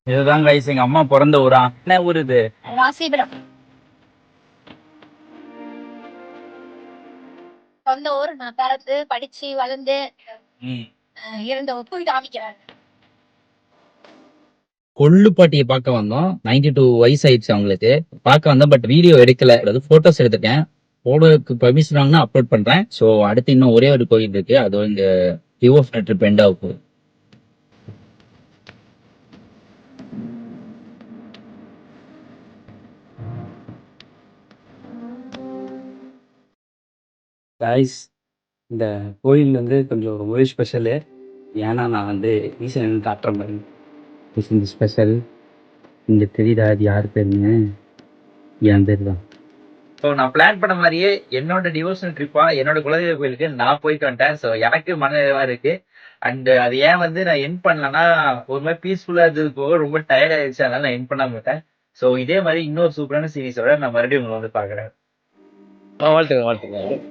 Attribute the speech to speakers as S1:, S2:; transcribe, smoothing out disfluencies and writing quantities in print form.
S1: இதுதான் கைஸ் எங்க அம்மா பிறந்த ஊரா. என்ன ஊர் இது?
S2: ராசிபுரம். சொந்த ஊர். நான் பிறந்து படிச்சு வளர்ந்து இருந்த போய் காமிக்கிறேன்.
S1: கொள்ளு பாட்டியை பார்க்க வந்தோம். 92 வயசு ஆயிடுச்சு அவங்களுக்கு. பார்க்க வந்தோம், பட் வீடியோ எடுக்கல, அதாவது போட்டோஸ் எடுத்துட்டேன். போட்டோக்கு பர்மிஷன் வாங்கினா அப்லோட் பண்றேன். ஸோ அடுத்து இன்னும் ஒரே ஒரு கோயில் இருக்கு, அது இங்க ரிவர் ட்ரிப் எண்ட் ஆக போகுது. கைஸ், இந்த கோயில் வந்து கொஞ்சம் ரொம்பவே ஸ்பெஷலு. ஏன்னா நான் வந்து ஈசன் காட்டுற மாதிரி ஈசன் ஸ்பெஷல். இங்கே தெரியுதா அது யார் பேருன்னு? என் பேர் தான். ஸோ நான் பிளான் பண்ண மாதிரியே என்னோட டிவோஷனல் ட்ரிப்பா என்னோட குலதெய்வ கோயிலுக்கு நான் போயிட்டு வந்துட்டேன். ஸோ எனக்கு மனநிறைவா இருக்கு. அண்ட் அது ஏன் வந்து நான் என் பண்ணலன்னா, ஒரு மாதிரி பீஸ்ஃபுல்லா இருந்தது போக ரொம்ப டயர்ட் ஆயிடுச்சு, அதனால நான் என் பண்ணாம விட்டேன். ஸோ இதே மாதிரி இன்னொரு சூப்பரான சீரிஸோட நான் மறுபடியும் உங்களை வந்து பார்க்குறேன். வாழ்த்துக்கிறேன் வாழ்த்துக்கிறேன்.